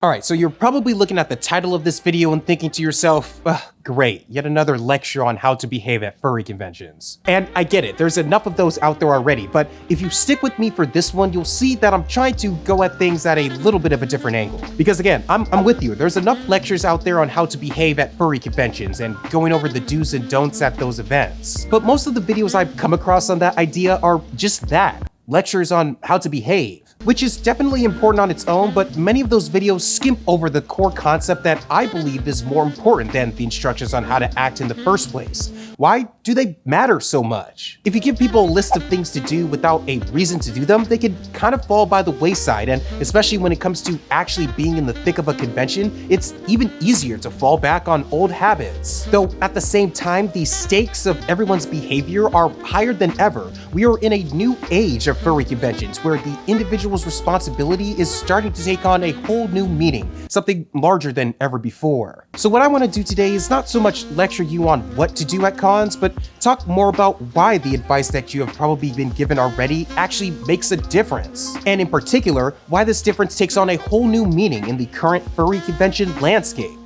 Alright, so you're probably looking at the title of this video and thinking to yourself, ugh, great, yet another lecture on how to behave at furry conventions. And I get it, there's enough of those out there already, but if you stick with me for this one, you'll see that I'm trying to go at things at a little bit of a different angle. Because again, I'm with you, there's enough lectures out there on how to behave at furry conventions and going over the do's and don'ts at those events. But most of the videos I've come across on that idea are just that, lectures on how to behave. Which is definitely important on its own, but many of those videos skimp over the core concept that I believe is more important than the instructions on how to act in the first place. Why do they matter so much? If you give people a list of things to do without a reason to do them, they could kind of fall by the wayside, and especially when it comes to actually being in the thick of a convention, it's even easier to fall back on old habits. Though at the same time, the stakes of everyone's behavior are higher than ever. We are in a new age of furry conventions where the individual's responsibility is starting to take on a whole new meaning, something larger than ever before. So what I want to do today is not so much lecture you on what to do at cons, but talk more about why the advice that you have probably been given already actually makes a difference. And in particular, why this difference takes on a whole new meaning in the current furry convention landscape.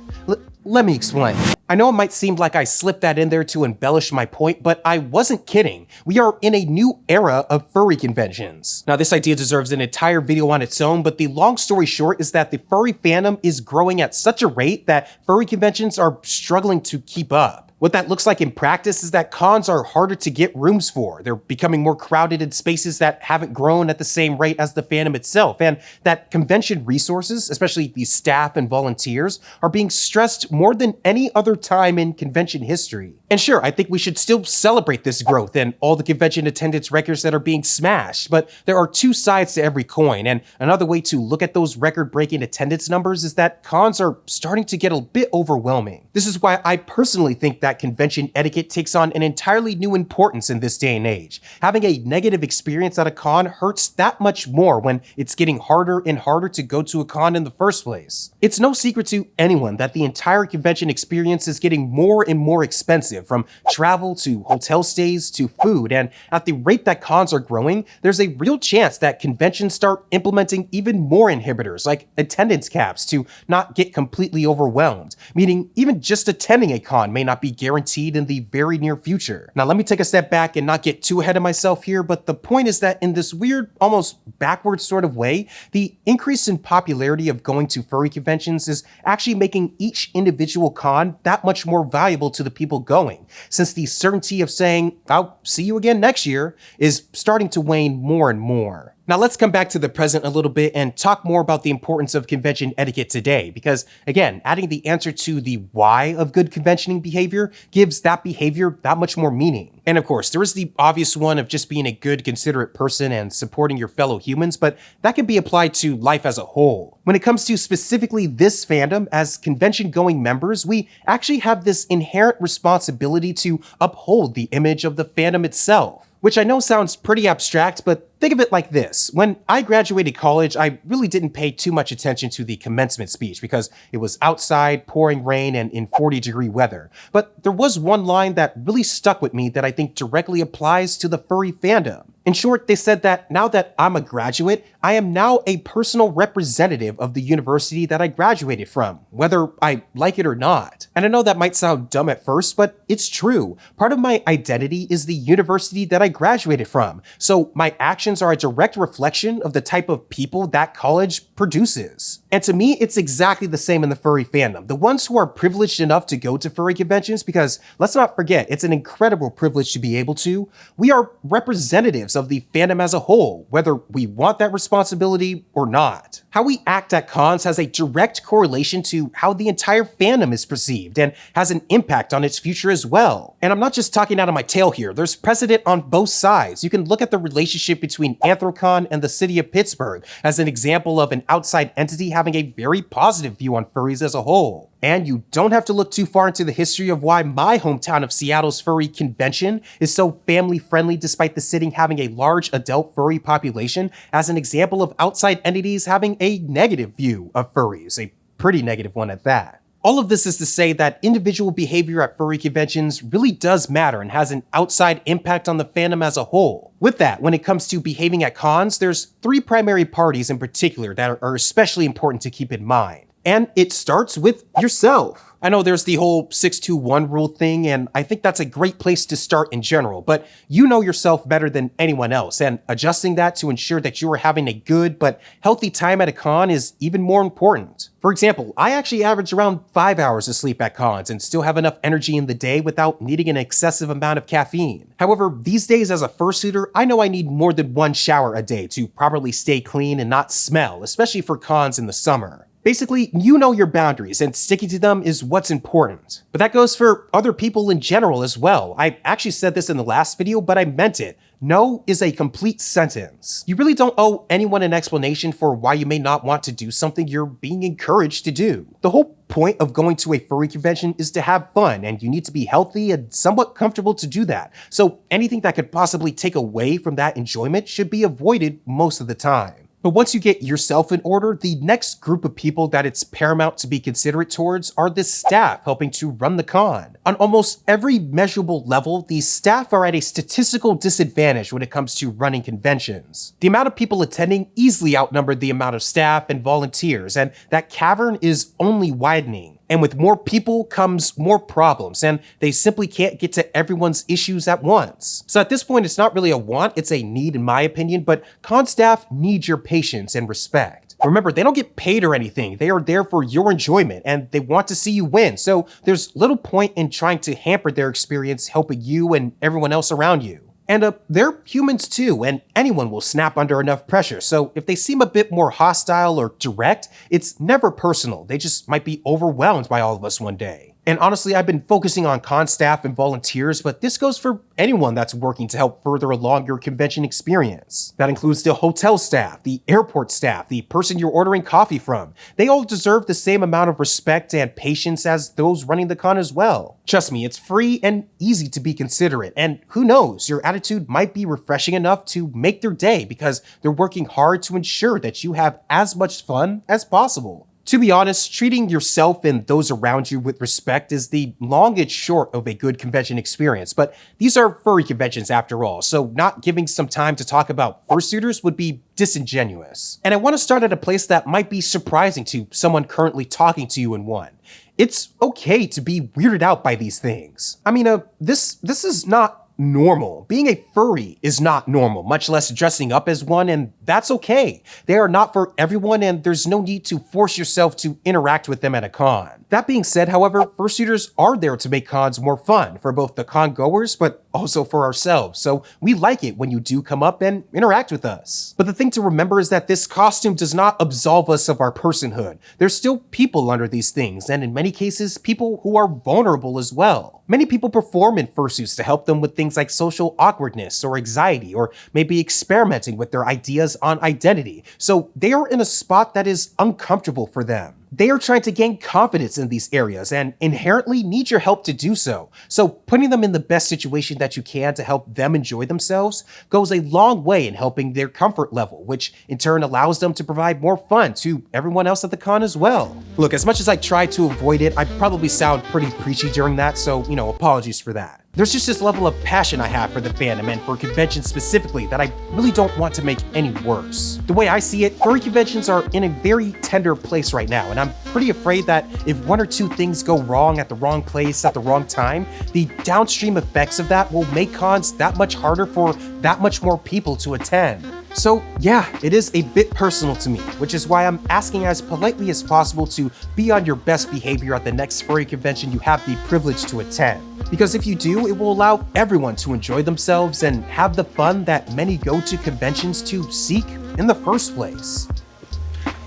Let me explain. I know it might seem like I slipped that in there to embellish my point, but I wasn't kidding. We are in a new era of furry conventions. Now, this idea deserves an entire video on its own, but the long story short is that the furry fandom is growing at such a rate that furry conventions are struggling to keep up. What that looks like in practice is that cons are harder to get rooms for. They're becoming more crowded in spaces that haven't grown at the same rate as the fandom itself, and that convention resources, especially the staff and volunteers, are being stressed more than any other time in convention history. And sure, I think we should still celebrate this growth and all the convention attendance records that are being smashed, but there are two sides to every coin, and another way to look at those record-breaking attendance numbers is that cons are starting to get a bit overwhelming. This is why I personally think that convention etiquette takes on an entirely new importance in this day and age. Having a negative experience at a con hurts that much more when it's getting harder and harder to go to a con in the first place. It's no secret to anyone that the entire convention experience is getting more and more expensive, from travel to hotel stays to food, and at the rate that cons are growing, there's a real chance that conventions start implementing even more inhibitors like attendance caps to not get completely overwhelmed, meaning even just attending a con may not be guaranteed in the very near future. Now let me take a step back and not get too ahead of myself here, but the point is that in this weird, almost backwards sort of way, the increase in popularity of going to furry conventions is actually making each individual con that much more valuable to the people going, since the certainty of saying, "I'll see you again next year," is starting to wane more and more. Now let's come back to the present a little bit and talk more about the importance of convention etiquette today, because again, adding the answer to the why of good conventioning behavior gives that behavior that much more meaning. And of course, there is the obvious one of just being a good, considerate person and supporting your fellow humans, but that can be applied to life as a whole. When it comes to specifically this fandom, as convention-going members, we actually have this inherent responsibility to uphold the image of the fandom itself. Which I know sounds pretty abstract, but think of it like this. When I graduated college, I really didn't pay too much attention to the commencement speech because it was outside, pouring rain, and in 40-degree weather. But there was one line that really stuck with me that I think directly applies to the furry fandom. In short, they said that now that I'm a graduate, I am now a personal representative of the university that I graduated from, whether I like it or not. And I know that might sound dumb at first, but it's true. Part of my identity is the university that I graduated from, so my actions are a direct reflection of the type of people that college produces. And to me, it's exactly the same in the furry fandom. The ones who are privileged enough to go to furry conventions, because let's not forget, it's an incredible privilege to be able to, we are representatives of the fandom as a whole, whether we want that responsibility or not. How we act at cons has a direct correlation to how the entire fandom is perceived and has an impact on its future as well. And I'm not just talking out of my tail here, there's precedent on both sides. You can look at the relationship between Anthrocon and the city of Pittsburgh as an example of an outside entity having a very positive view on furries as a whole. And you don't have to look too far into the history of why my hometown of Seattle's furry convention is so family-friendly despite the city having a large adult furry population as an example of outside entities having a negative view of furries, a pretty negative one at that. All of this is to say that individual behavior at furry conventions really does matter and has an outside impact on the fandom as a whole. With that, when it comes to behaving at cons, there's three primary parties in particular that are especially important to keep in mind. And it starts with yourself. I know there's the whole 6-2-1 rule thing, and I think that's a great place to start in general, but you know yourself better than anyone else, and adjusting that to ensure that you are having a good but healthy time at a con is even more important. For example, I actually average around 5 hours of sleep at cons and still have enough energy in the day without needing an excessive amount of caffeine. However, these days as a fursuiter, I know I need more than one shower a day to properly stay clean and not smell, especially for cons in the summer. Basically, you know your boundaries, and sticking to them is what's important. But that goes for other people in general as well. I actually said this in the last video, but I meant it. No is a complete sentence. You really don't owe anyone an explanation for why you may not want to do something you're being encouraged to do. The whole point of going to a furry convention is to have fun, and you need to be healthy and somewhat comfortable to do that. So anything that could possibly take away from that enjoyment should be avoided most of the time. But once you get yourself in order, the next group of people that it's paramount to be considerate towards are the staff helping to run the con. On almost every measurable level, the staff are at a statistical disadvantage when it comes to running conventions. The amount of people attending easily outnumbered the amount of staff and volunteers, and that cavern is only widening. And with more people comes more problems, and they simply can't get to everyone's issues at once. So at this point, it's not really a want, it's a need in my opinion, but con staff need your patience and respect. Remember, they don't get paid or anything. They are there for your enjoyment, and they want to see you win. So there's little point in trying to hamper their experience helping you and everyone else around you. And they're humans too, and anyone will snap under enough pressure, so if they seem a bit more hostile or direct, it's never personal. They just might be overwhelmed by all of us one day. And honestly, I've been focusing on con staff and volunteers, but this goes for anyone that's working to help further along your convention experience. That includes the hotel staff, the airport staff, the person you're ordering coffee from. They all deserve the same amount of respect and patience as those running the con as well. Trust me, it's free and easy to be considerate, and who knows, your attitude might be refreshing enough to make their day because they're working hard to ensure that you have as much fun as possible. To be honest, treating yourself and those around you with respect is the long and short of a good convention experience, but these are furry conventions after all, so not giving some time to talk about fursuiters would be disingenuous. And I want to start at a place that might be surprising to someone currently talking to you in one. It's okay to be weirded out by these things. I mean, this is not normal. Being a furry is not normal, much less dressing up as one, and that's okay. They are not for everyone, and there's no need to force yourself to interact with them at a con. That being said, however, fursuiters are there to make cons more fun for both the con goers, but also for ourselves, so we like it when you do come up and interact with us. But the thing to remember is that this costume does not absolve us of our personhood. There's still people under these things, and in many cases, people who are vulnerable as well. Many people perform in fursuits to help them with things like social awkwardness or anxiety, or maybe experimenting with their ideas on identity. So they are in a spot that is uncomfortable for them. They are trying to gain confidence in these areas and inherently need your help to do so. So putting them in the best situation that you can to help them enjoy themselves goes a long way in helping their comfort level, which in turn allows them to provide more fun to everyone else at the con as well. Look, as much as I try to avoid it, I probably sound pretty preachy during that, so, apologies for that. There's just this level of passion I have for the fandom and for conventions specifically that I really don't want to make any worse. The way I see it, furry conventions are in a very tender place right now, and I'm pretty afraid that if one or two things go wrong at the wrong place at the wrong time, the downstream effects of that will make cons that much harder for that much more people to attend. So yeah, it is a bit personal to me, which is why I'm asking as politely as possible to be on your best behavior at the next furry convention you have the privilege to attend. Because if you do, it will allow everyone to enjoy themselves and have the fun that many go to conventions to seek in the first place.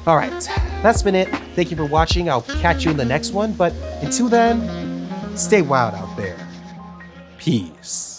Alright, that's been it. Thank you for watching. I'll catch you in the next one, but until then, stay wild out there. Peace.